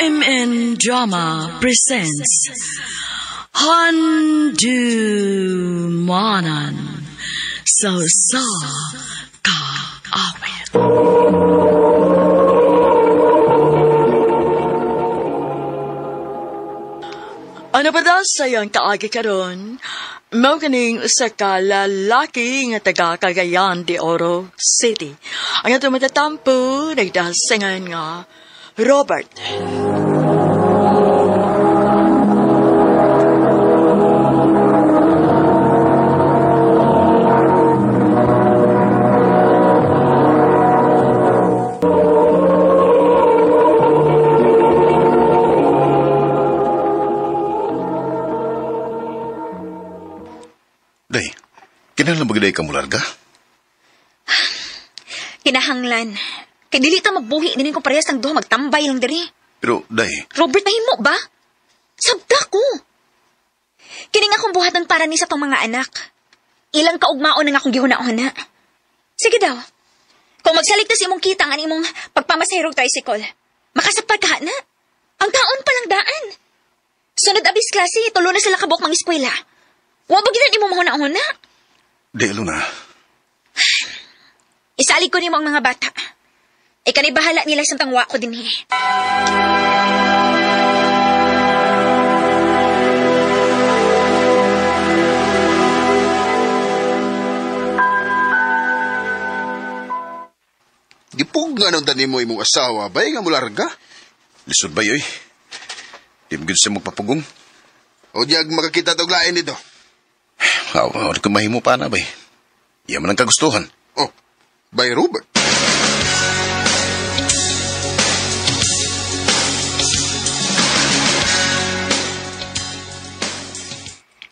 RMN Drama presents Handumanan Sa Kaawit. Ano ba daw sayang kaagi karon? Mao kaning usa ka lalaki nga taga Cagayan de Oro City. Ang ato matatampo nagdasingan nga Robert. Day, kinahanglan ba giday ka mo larga? Kinahanglan. Kay dili ta magbuhi din ko parehas ng duha magtambay lang diri. Pero, Day... Robert, nahimo ba? Sabda ko. Kining akong buhatan para ni sa tong mga anak. Ilang kaugmaon ang akong gihuna-huna. Sige daw. Kung magsaligtas imong kita ang imong pagpamasahirog tricycle, makasapag ka na. Ang taon pa lang daan. Sunod abis klase, tulo na sila kabok mang eskwela. Wa ba ginan imong mahuna-huna? Day, Luna. Isalig ko nimo ang mga bata. Ikanay bahala nila sa tangwa ko din eh. Gipog nga nung tanim mo imong asawa, bay nga mo larga? Lisod ba yoy? Di mo gid siya magpapugong. O diyag makakita tog lain dito. Aw, di ko mahimo pa na, bay. Iya man ang kagustuhan. Oh, bay Robert.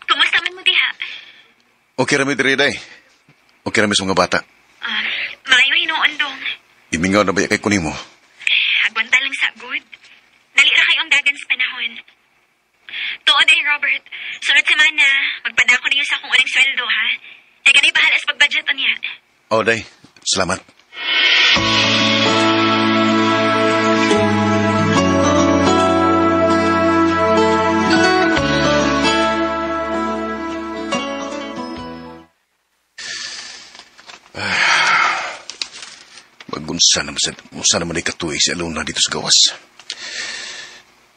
Kumusta man mo diha? Okay rami diri, Day. Okay rami sa mga bata. Maayo hinuon dong. Imingaw na ba kay kunin mo? Agwanta lang sa good. Dali ra kayong dagan sa panahon. Tuod eh, Robert. Sunod semana, magpadako niyo sa akong uling sweldo, ha? Eh, ganay bahala sa pag-budget niya. Oh, Day. Salamat. Unsa naman ay katuig si Alona dito sa gawas.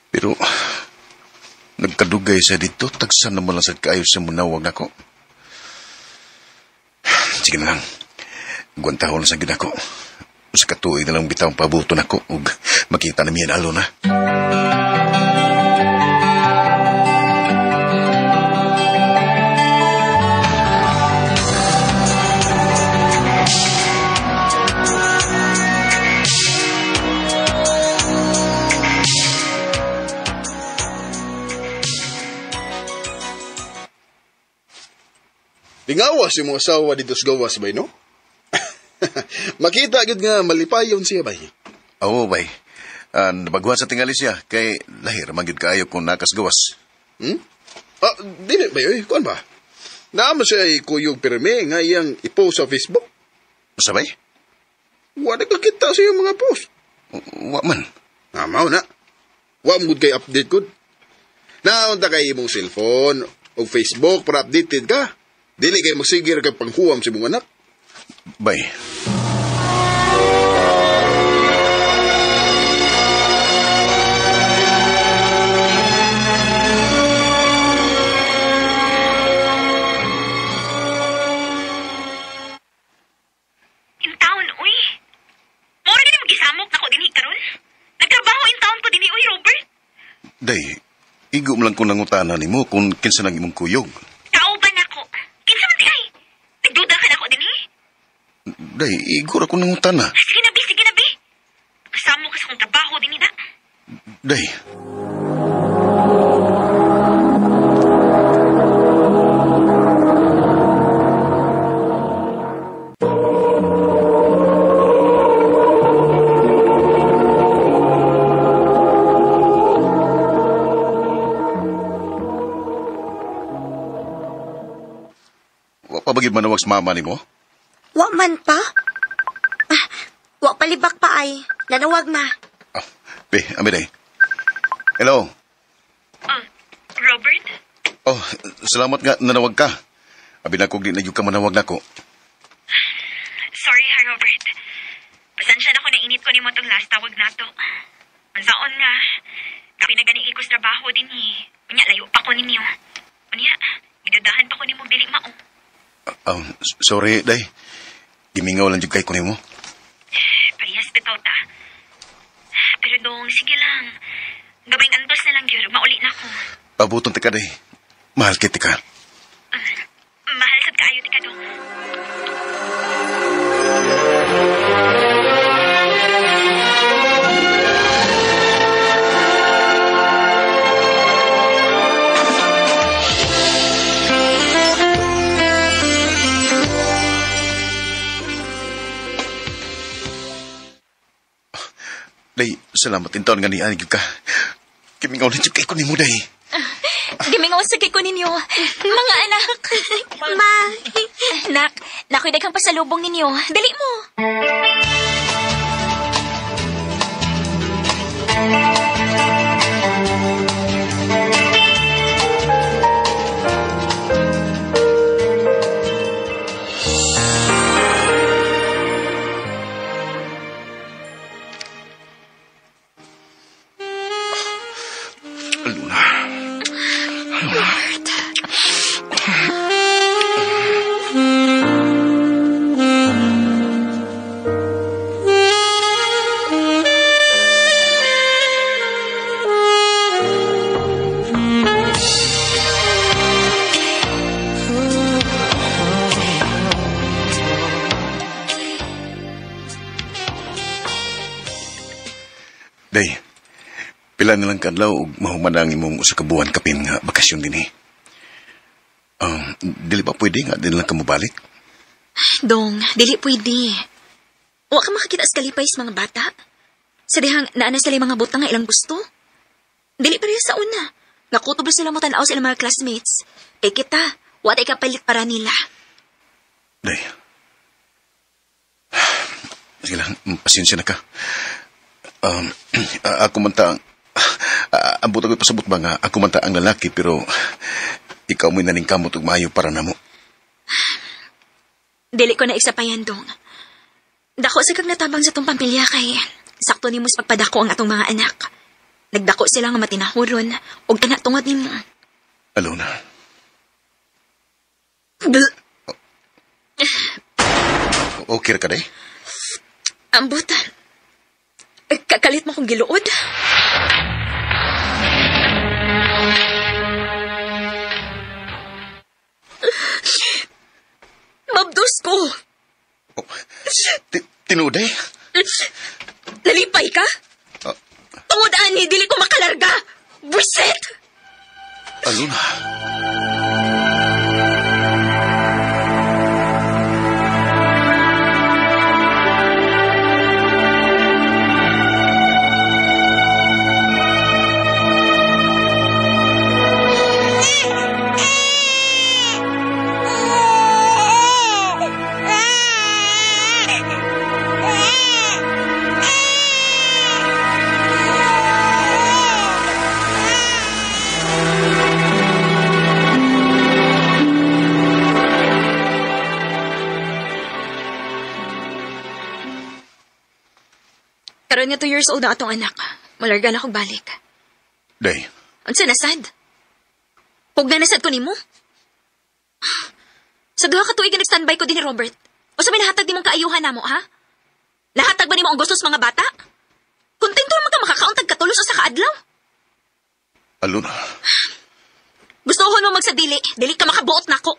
Pero, nagkadugay sa dito, tagsan naman lang sa kaayos sa munawag nako. Sige na lang, guantahon sa ginako. Sa katuig na lang bitawang pabuto nako, ug makita na miyan Alona. Tingawas yung mga asawa dito sa gawas, bay, no? Makita agad nga malipayon siya, bay. Oo, bay. Nabaguhan sa tingali siya, kay lahir magid kaayo kung nakas gawas. Dili, bay, oy, kuan ba? Naman siya ay kuyog pirme nga iyang ipost sa Facebook. Masa, bay? Wala kakita sa iyong mga post. Wa man. Amaw na. Wa mo kay update ko. Naunta kay imong cellphone o Facebook para updated ka. Dili kay magsigir kay panghuwam sa mong anak. Bay. Yung taon, uy. Mura din mag-isamok na ko din karon. Nagtrabaho yung taon ko din, uy, Robert. Day, igo mo lang kung nangutana ni mo kung kinsa nang imong kuyog. Kauban ako. Kinsa man di ay. Nagduda ka na ko din eh. Day, igor ako nangutana. Sige na, bi, sige na, bi. Kasama ka sa kong trabaho din na. Day. Pabagid manawag sa mama ni mo? Wa man pa? Wa palibak pa ay. Nanawag na. Be, amiday. Hello. Robert? Oh, salamat nga nanawag ka. Abi na kog di na yung ka manawag na ko. Sorry ha, Robert. Pasensya na ko na init ko ni mo tong last tawag na to. Mansaon nga, kapag naganing ikos trabaho din unya, layo pa ko ninyo. Unya, idadahan pa ko ni mo dili mao. Sorry, day. Gimingaw lang yung kay ko mo. Parehas bitaw ta. Pero dong, sige lang. Gabing antos na lang yun, mauli na ko. Pabuton tika, day. Mahal kita ka. Mahal sad kaayo ti ka dong. Day, salamat in taon nga ni Anigyo ka. Kimingaw lang yung kay ko mo, day. Gimingaw sa kiko ninyo. Mga anak. Ma. Nak, nakoy daghang pasalubong ninyo. Dali mo. Day, pila na lang kadlaw ug mahumanang imong usa ka buwan kapin nga bakasyon dinhi. Dili pa pwede nga din lang ka mobalik. Dong, dili pwede. Wa ka makakita sa kalipay sa mga bata. Sa dihang naana sila mga butang nga ilang gusto. Dili pareha sa una. Nga kutob sila mo tanaw sa ilang mga classmates. Kay kita, wa tay kapalit para nila. Day. Sige lang, pasensya na ka. Ako man ta ang butang ko pasabot ba nga ako man ta ang lalaki pero ikaw mo'y naningkamot ug maayo para namo. Dili ko na iksapayan, Dong. Dako sa kag natabang sa tong pamilya kay sakto nimo sa pagpadako ang atong mga anak. Nagdako sila nga matinahuron ug tanatungod nimo. Alona. Okay ra ka day? Ambot. Kakalit mo kong giluod. Mabdos ko. Oh, tinuday? Nalipay ka? Tungod ani, dili ko makalarga. Buisit! Alona. Karon nga 2 years old na atong anak. Malarga na kong balik. Day. Unsa nasad? Kung nanasad ko nimo? Sa duha ka tuig nag-standby ko din ni Robert. O sabi nahatag di mong kaayuhan namo, ha? Nahatag ba nimo ang gusto sa mga bata? Kontento naman ka makakauntag katulos o sa kaadlaw? Alona. Gusto ko mo magsadili. Dili ka makabuot na ako.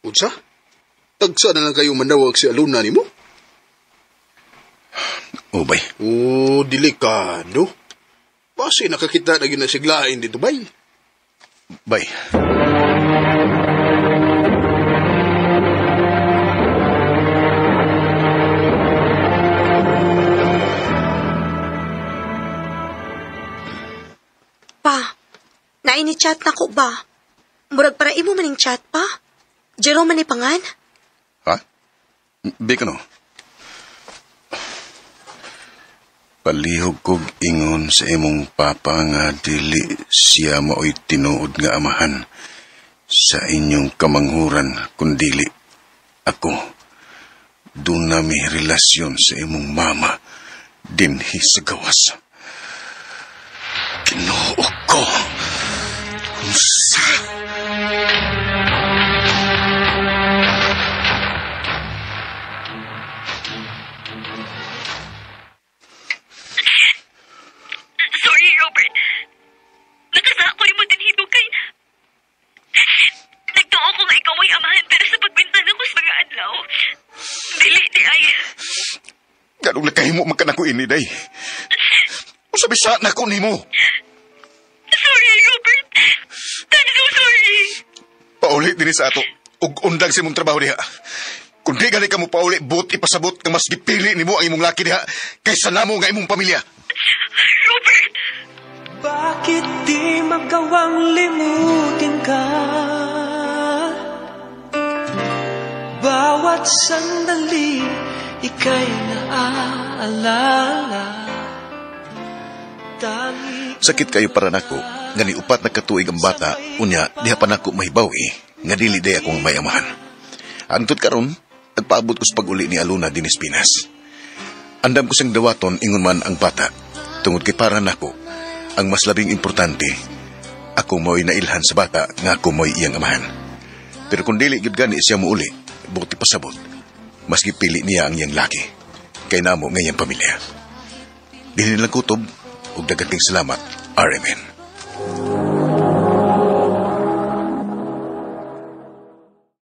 Unsa? Tagsa na lang kayo manawag si Alona nimo? Bay. Oh, delikado. Basi nakakita na ginasiglain dito, bay. Bay. chat na ko ba? Murag para imo maning chat pa? Jerome man pangan? Ha? Di ka no? Palihog kog ingon sa imong papa nga dili siya mao'y tinuod nga amahan sa inyong kamanghuran kundili ako. Doon na may relasyon sa imong mama dinhi sa gawas. Kinuo ko. Unsa? Sorry, Robert. Nakasa ako yung matinhidog kay na. Nagtuo ko nga ikaw ay amahan pero sa pagbintan ako sa mga adlaw. Dili, di ay. Ganong nakahimo man ka na ko ini, day. Usabisa na ko nimo. Sorry, Robert. I'm so sorry. Paulit din sa ato. Ug undag sa imong trabaho diha. Kung di gali ka mo paulit, buot ipasabot nga mas gipili nimo ang imong laki diha kaysa namo nga imong pamilya. Robert! Bakit di magawang limutin ka? Bawat sandali, ika'y naaalala. Sakit kayo para nako, nga ni upat na katuig ang bata, unya diha pa nako mahibawi, nga dili day akong may amahan. Antod karon, nagpaabot ko sa pag-uli ni Aluna dinis Pinas. Andam ko sang dawaton ingon man ang bata, tungod kay para nako, ang mas labing importante, ako mo'y nailhan sa bata nga ako mo'y iyang amahan. Pero kung dili gyud gani siya mo uli, buti pasabot, mas gipili niya ang iyang laki, kay namo nga iyang pamilya. Dili lang kutob, ug daghating salamat, RMN.